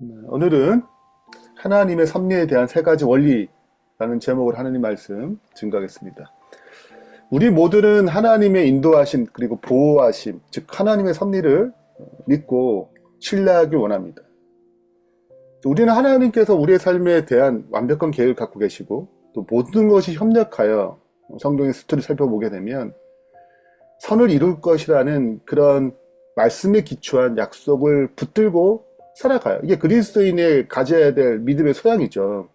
오늘은 하나님의 섭리에 대한 세 가지 원리라는 제목으로 하나님 말씀 증거하겠습니다. 우리 모두는 하나님의 인도하심 그리고 보호하심, 즉 하나님의 섭리를 믿고 신뢰하기 원합니다. 우리는 하나님께서 우리의 삶에 대한 완벽한 계획을 갖고 계시고 또 모든 것이 협력하여 성경의 스토리를 살펴보게 되면 선을 이룰 것이라는 그런 말씀에 기초한 약속을 붙들고 살아가요. 이게 그리스도인이 가져야 될 믿음의 소양이죠.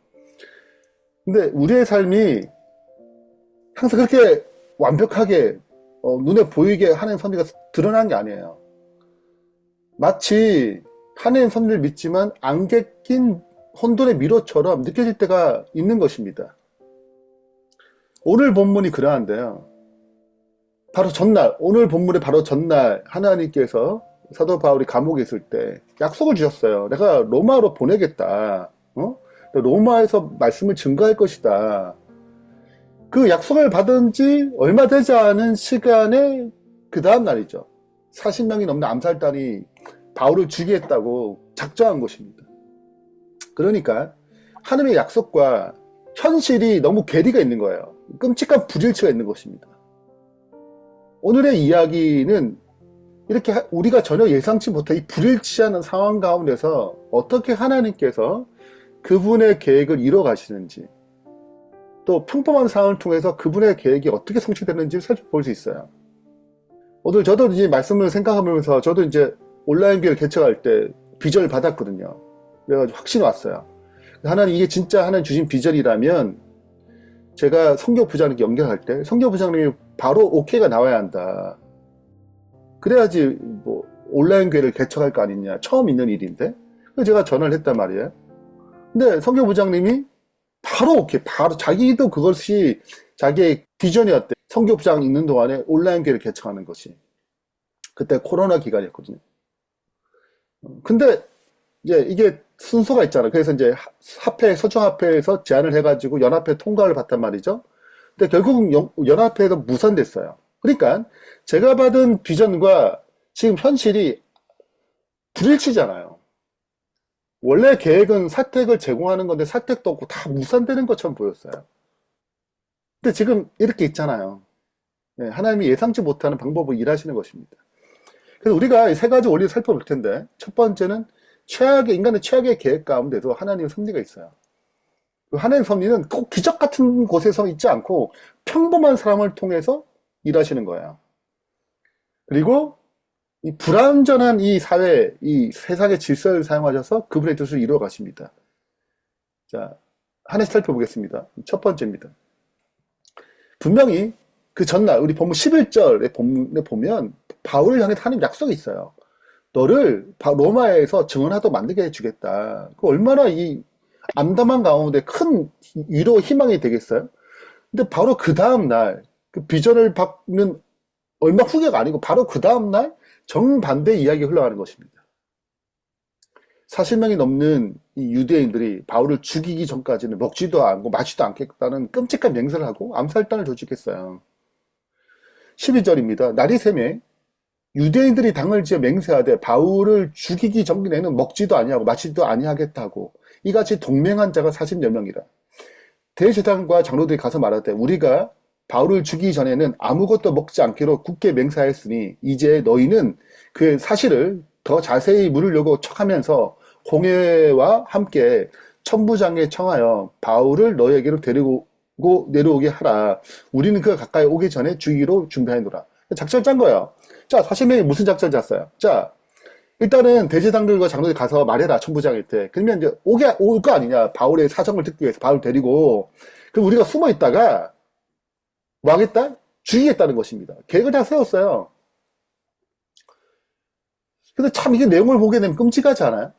근데 우리의 삶이 항상 그렇게 완벽하게 눈에 보이게 하나님의 섭리가 드러난 게 아니에요. 마치 하나님의 섭리를 믿지만 안개 낀 혼돈의 미로처럼 느껴질 때가 있는 것입니다. 오늘 본문이 그러한데요. 바로 전날, 오늘 본문의 바로 전날 하나님께서 사도 바울이 감옥에 있을 때 약속을 주셨어요. 내가 로마로 보내겠다. 로마에서 말씀을 증거할 것이다. 그 약속을 받은 지 얼마 되지 않은 시간에 그 다음 날이죠. 40명이 넘는 암살단이 바울을 죽이겠다고 작정한 것입니다. 그러니까 하나님의 약속과 현실이 너무 괴리가 있는 거예요. 끔찍한 불일치가 있는 것입니다. 오늘의 이야기는 이렇게 우리가 전혀 예상치 못한 이 불일치하는 상황 가운데서 어떻게 하나님께서 그분의 계획을 이뤄 가시는지, 또 평범한 상황을 통해서 그분의 계획이 어떻게 성취되는지 살펴볼 수 있어요. 오늘 저도 이제 말씀을 생각하면서 저도 이제 온라인 교회를 개척할 때 비전을 받았거든요. 그래가지고 확신이 왔어요. 하나님, 이게 진짜 하나님 주신 비전이라면 제가 선교부장님께 연결할 때 선교부장님이 바로 오케이가 나와야 한다. 그래야지 뭐 온라인 교회를 개척할 거 아니냐. 처음 있는 일인데. 그래서 제가 전화를 했단 말이에요. 근데 선교부장님이 바로 오케이. 바로 자기도 그것이 자기의 비전이었대. 선교부장 있는 동안에 온라인 교회를 개척하는 것이. 그때 코로나 기간이었거든요. 근데 이제 이게 순서가 있잖아요. 그래서 이제 서청합회에서 제안을 해가지고 연합회 통과를 받단 말이죠. 근데 결국 연합회에서 무산됐어요. 그러니까 제가 받은 비전과 지금 현실이 불일치잖아요. 원래 계획은 사택을 제공하는 건데 사택도 없고 다 무산되는 것처럼 보였어요. 근데 지금 이렇게 있잖아요. 네, 하나님이 예상치 못하는 방법을 일하시는 것입니다. 그래서 우리가 세 가지 원리를 살펴볼 텐데, 첫 번째는 인간의 최악의 계획 가운데도 하나님의 섭리가 있어요. 하나님의 섭리는 꼭 기적 같은 곳에서 있지 않고 평범한 사람을 통해서 일하시는 거예요. 그리고 이 불완전한 이 사회, 이 세상의 질서를 사용하셔서 그분의 뜻을 이루어 가십니다. 자, 하나씩 살펴보겠습니다. 첫 번째입니다. 분명히 그 전날, 우리 본문 11절에 보면 바울을 향해 하나님 약속이 있어요. 너를 로마에서 증언하도록 만들게 해주겠다. 얼마나 이 암담한 가운데 큰 위로 희망이 되겠어요? 근데 바로 그 다음날, 그 비전을 받는 얼마 후가 아니고 바로 그 다음날 정반대의 이야기가 흘러가는 것입니다. 40명이 넘는 이 유대인들이 바울을 죽이기 전까지는 먹지도 않고 마시지도 않겠다는 끔찍한 맹세를 하고 암살단을 조직했어요. 12절입니다. 날이 새매 유대인들이 당을 지어 맹세하되 바울을 죽이기 전에는 먹지도 아니하고 마시지도 아니하겠다고 이같이 동맹한 자가 40여 명이라. 대제사장과 장로들이 가서 말하되 우리가 바울을 죽이기 전에는 아무것도 먹지 않기로 굳게 맹세하였으니 이제 너희는 그 사실을 더 자세히 물으려고 척하면서 공회와 함께 천부장에 청하여 바울을 너희에게로 데리고 내려오게 하라. 우리는 그가 가까이 오기 전에 죽이기로 준비하노라. 작전 짠 거예요. 자, 40명이 무슨 작전 짰어요? 자, 일단은 대제사장들과 장로들이 가서 말해라, 천부장한테. 그러면 이제 올 거 아니냐. 바울의 사정을 듣기 위해서 바울 데리고. 그럼 우리가 숨어 있다가 뭐 하겠다? 죽이겠다는 것입니다. 계획을 다 세웠어요. 근데 참 이게 내용을 보게 되면 끔찍하지 않아요?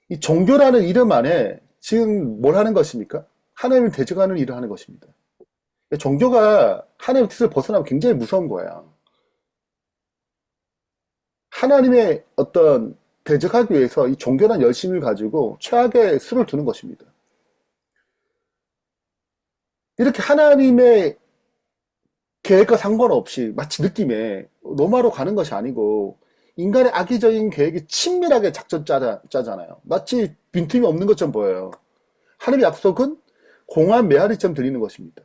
이 종교라는 이름 안에 지금 뭘 하는 것입니까? 하나님을 대적하는 일을 하는 것입니다. 종교가 하나님의 뜻을 벗어나면 굉장히 무서운 거예요. 하나님의 어떤 대적하기 위해서 이 종교란 열심을 가지고 최악의 수를 두는 것입니다. 이렇게 하나님의 계획과 상관없이 마치 느낌에 로마로 가는 것이 아니고 인간의 악의적인 계획이 친밀하게 작전 짜잖아요. 마치 빈틈이 없는 것처럼 보여요. 하나님의 약속은 공한 메아리처럼 들리는 것입니다.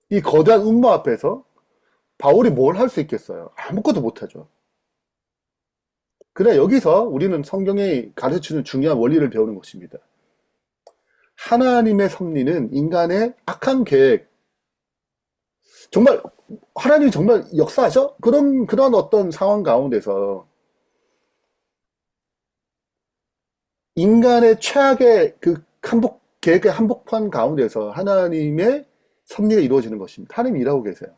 이 거대한 음모 앞에서 바울이 뭘 할 수 있겠어요? 아무것도 못하죠. 그래, 여기서 우리는 성경이 가르치는 중요한 원리를 배우는 것입니다. 하나님의 섭리는 인간의 악한 계획, 정말 하나님이 정말 역사하셔? 그런 어떤 상황 가운데서 인간의 최악의 그 계획의 한복판 가운데서 하나님의 섭리가 이루어지는 것입니다. 하나님이 일하고 계세요.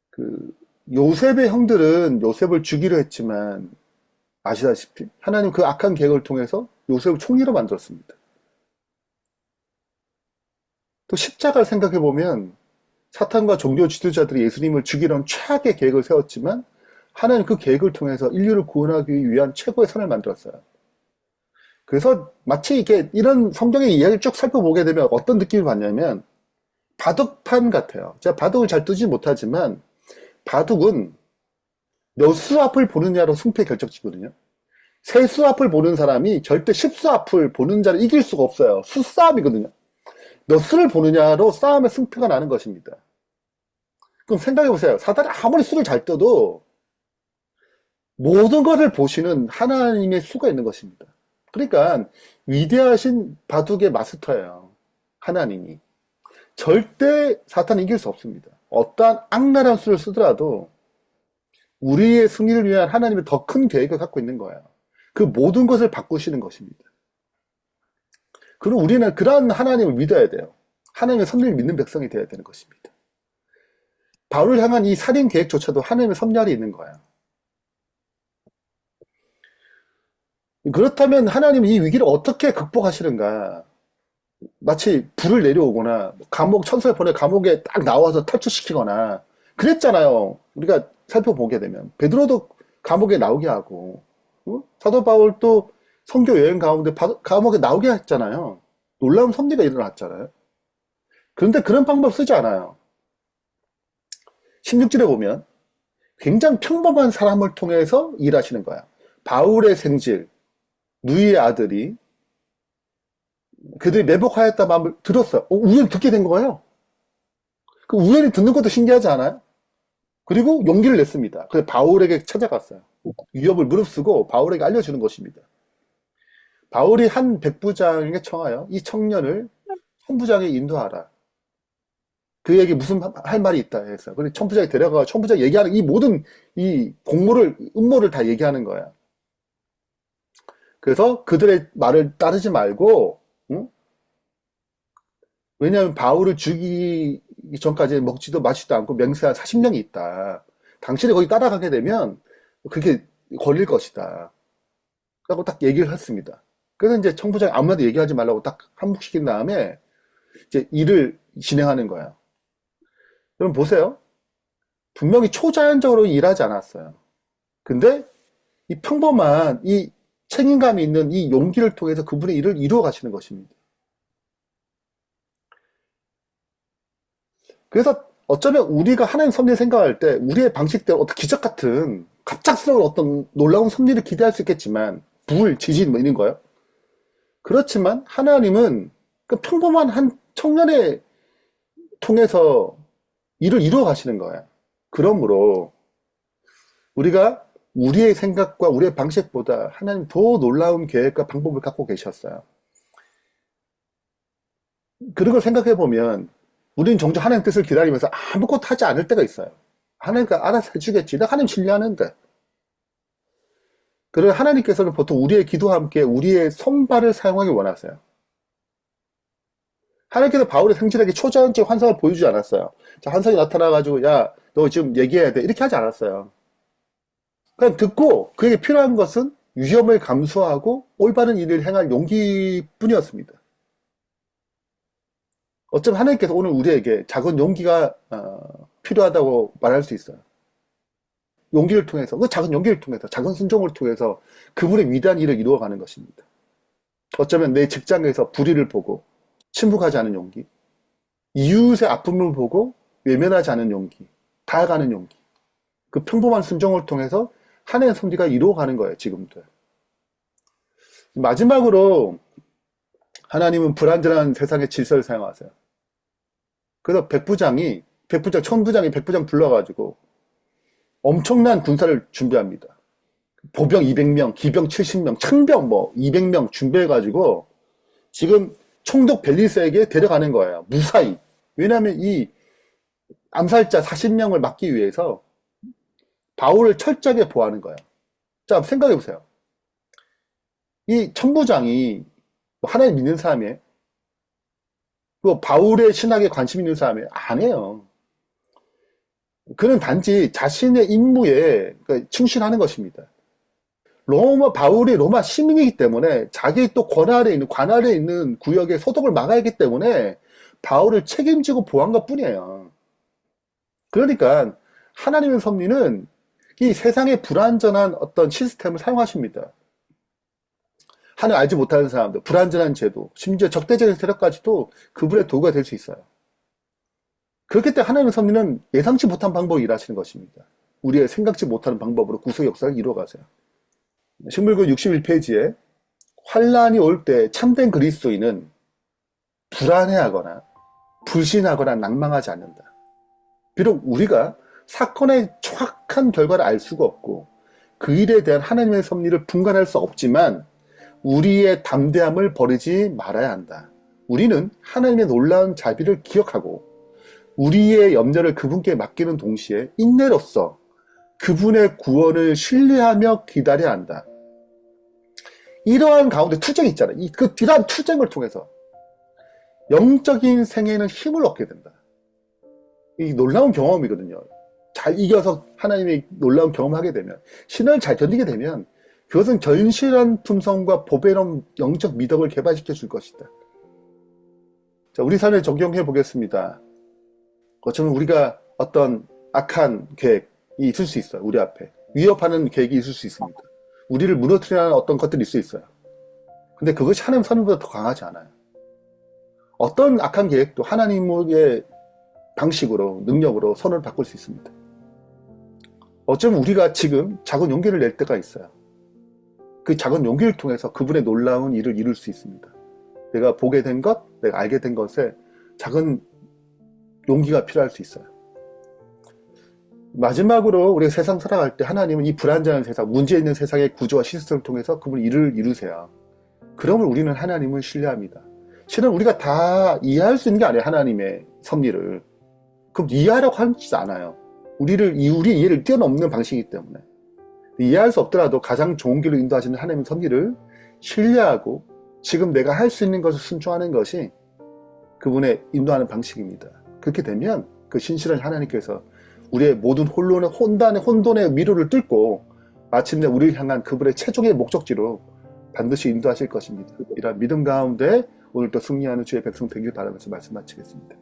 그 요셉의 형들은 요셉을 죽이려 했지만 아시다시피 하나님 그 악한 계획을 통해서 요셉을 총리로 만들었습니다. 또 십자가를 생각해 보면 사탄과 종교 지도자들이 예수님을 죽이려는 최악의 계획을 세웠지만 하나님 그 계획을 통해서 인류를 구원하기 위한 최고의 선을 만들었어요. 그래서 마치 이렇게 이런 성경의 이야기를 쭉 살펴보게 되면 어떤 느낌을 받냐면 바둑판 같아요. 제가 바둑을 잘 두지 못하지만 바둑은 몇 수 앞을 보느냐로 승패 결정지거든요. 세 수 앞을 보는 사람이 절대 10수 앞을 보는 자를 이길 수가 없어요. 수싸움이거든요. 몇 수를 보느냐로 싸움의 승패가 나는 것입니다. 그럼 생각해보세요. 사단이 아무리 수를 잘 떠도 모든 것을 보시는 하나님의 수가 있는 것입니다. 그러니까 위대하신 바둑의 마스터예요. 하나님이. 절대 사탄을 이길 수 없습니다. 어떠한 악랄한 수를 쓰더라도 우리의 승리를 위한 하나님의 더 큰 계획을 갖고 있는 거예요. 그 모든 것을 바꾸시는 것입니다. 그리고 우리는 그러한 하나님을 믿어야 돼요. 하나님의 섭리를 믿는 백성이 되어야 되는 것입니다. 바울을 향한 이 살인 계획조차도 하나님의 섭리 아래 있는 거예요. 그렇다면 하나님이 이 위기를 어떻게 극복하시는가? 마치 불을 내려오거나 감옥 천사를 보내 감옥에 딱 나와서 탈출시키거나 그랬잖아요. 우리가 살펴보게 되면 베드로도 감옥에 나오게 하고 사도 바울도 선교 여행 가운데 감옥에 나오게 했잖아요. 놀라운 섭리가 일어났잖아요. 그런데 그런 방법 쓰지 않아요. 16절에 보면 굉장히 평범한 사람을 통해서 일하시는 거야. 바울의 생질, 누이의 아들이 그들이 매복하였다 마음을 들었어요. 우연히 듣게 된 거예요. 그 우연히 듣는 것도 신기하지 않아요? 그리고 용기를 냈습니다. 그래서 바울에게 찾아갔어요. 위협을 무릅쓰고 바울에게 알려주는 것입니다. 바울이 한 백부장에게 청하여 이 청년을 천부장에 인도하라. 그에게 무슨 할 말이 있다 해서. 그래서 천부장이 데려가 천부장이 얘기하는 이 모든 이 음모를 다 얘기하는 거야. 그래서 그들의 말을 따르지 말고, 응? 왜냐하면 바울을 죽이기 전까지 먹지도 마시지도 않고 맹세한 40명이 있다. 당신이 거기 따라가게 되면 그게 걸릴 것이다. 라고 딱 얘기를 했습니다. 그래서 이제 청부장이 아무나도 얘기하지 말라고 딱 한복시킨 다음에 이제 일을 진행하는 거야. 여러분 보세요. 분명히 초자연적으로 일하지 않았어요. 근데 이 평범한 이 책임감이 있는 이 용기를 통해서 그분의 일을 이루어 가시는 것입니다. 그래서 어쩌면 우리가 하나님 섭리를 생각할 때 우리의 방식대로 어떤 기적 같은 갑작스러운 어떤 놀라운 섭리를 기대할 수 있겠지만 불, 지진 뭐 이런 거요. 그렇지만 하나님은 그 평범한 한 청년의 통해서 일을 이루어 가시는 거예요. 그러므로 우리가 우리의 생각과 우리의 방식보다 하나님 더 놀라운 계획과 방법을 갖고 계셨어요. 그런 걸 생각해 보면 우리는 종종 하나님 뜻을 기다리면서 아무것도 하지 않을 때가 있어요. 하나님가 알아서 해주겠지. 나 하나님 신뢰하는데. 그러나 하나님께서는 보통 우리의 기도와 함께 우리의 손발을 사용하기 원하세요. 하나님께서 바울의 생질에게 초자연적 환상을 보여주지 않았어요. 자, 환상이 나타나가지고, 야, 너 지금 얘기해야 돼. 이렇게 하지 않았어요. 그냥 듣고 그에게 필요한 것은 위험을 감수하고 올바른 일을 행할 용기뿐이었습니다. 어쩌면 하나님께서 오늘 우리에게 작은 용기가 필요하다고 말할 수 있어요. 용기를 통해서, 그 작은 용기를 통해서, 작은 순종을 통해서 그분의 위대한 일을 이루어가는 것입니다. 어쩌면 내 직장에서 불의를 보고 침묵하지 않은 용기, 이웃의 아픔을 보고 외면하지 않은 용기, 다가가는 용기, 그 평범한 순종을 통해서 하나님의 섭리가 이루어가는 거예요, 지금도. 마지막으로 하나님은 불완전한 세상의 질서를 사용하세요. 그래서 천부장이 백부장 불러가지고 엄청난 군사를 준비합니다. 보병 200명, 기병 70명, 창병 200명 준비해가지고 지금 총독 벨리스에게 데려가는 거예요. 무사히. 왜냐하면 이 암살자 40명을 막기 위해서 바울을 철저하게 보호하는 거예요. 자, 생각해보세요. 이 천부장이 하나님 믿는 사람이에요? 그 바울의 신학에 관심 있는 사람이에요? 아니에요. 그는 단지 자신의 임무에 충실하는 것입니다. 바울이 로마 시민이기 때문에 자기 또 관 아래에 있는 구역의 소독을 막아야 하기 때문에 바울을 책임지고 보호한 것 뿐이에요. 그러니까 하나님의 섭리는 이 세상의 불완전한 어떤 시스템을 사용하십니다. 하나님 알지 못하는 사람들, 불완전한 제도, 심지어 적대적인 세력까지도 그분의 도구가 될 수 있어요. 그렇기 때문에 하나님의 섭리는 예상치 못한 방법으로 일하시는 것입니다. 우리의 생각지 못하는 방법으로 구속 역사를 이루어가세요. 신물구 61페이지에 환란이 올 때 참된 그리스도인은 불안해하거나 불신하거나 낭망하지 않는다. 비록 우리가 사건의 정확한 결과를 알 수가 없고 그 일에 대한 하나님의 섭리를 분간할 수 없지만 우리의 담대함을 버리지 말아야 한다. 우리는 하나님의 놀라운 자비를 기억하고 우리의 염려를 그분께 맡기는 동시에 인내로서 그분의 구원을 신뢰하며 기다려야 한다. 이러한 가운데 투쟁이 있잖아요. 이러한 투쟁을 통해서 영적인 생애는 힘을 얻게 된다. 이 놀라운 경험이거든요. 잘 이겨서 하나님의 놀라운 경험을 하게 되면, 신을 잘 견디게 되면 그것은 견실한 품성과 보배로운 영적 미덕을 개발시켜 줄 것이다. 자, 우리 삶에 적용해 보겠습니다. 어쩌면 우리가 어떤 악한 계획이 있을 수 있어요. 우리 앞에 위협하는 계획이 있을 수 있습니다. 우리를 무너뜨리는 어떤 것들이 있을 수 있어요. 근데 그것이 하나님 선언보다 더 강하지 않아요. 어떤 악한 계획도 하나님의 방식으로, 능력으로 선언을 바꿀 수 있습니다. 어쩌면 우리가 지금 작은 용기를 낼 때가 있어요. 그 작은 용기를 통해서 그분의 놀라운 일을 이룰 수 있습니다. 내가 보게 된 것, 내가 알게 된 것에 작은 용기가 필요할 수 있어요. 마지막으로 우리가 세상 살아갈 때 하나님은 이 불완전한 세상, 문제 있는 세상의 구조와 시스템을 통해서 그분 일을 이루세요. 그러면 우리는 하나님을 신뢰합니다. 실은 우리가 다 이해할 수 있는 게 아니에요. 하나님의 섭리를. 그럼 이해하라고 하지 않아요. 우리 이해를 뛰어넘는 방식이기 때문에. 이해할 수 없더라도 가장 좋은 길로 인도하시는 하나님의 섭리를 신뢰하고 지금 내가 할 수 있는 것을 순종하는 것이 그분의 인도하는 방식입니다. 그렇게 되면 그 신실한 하나님께서 우리의 모든 혼돈의 미로를 뚫고 마침내 우리를 향한 그분의 최종의 목적지로 반드시 인도하실 것입니다. 이런 믿음 가운데 오늘도 승리하는 주의 백성 되길 바라면서 말씀 마치겠습니다.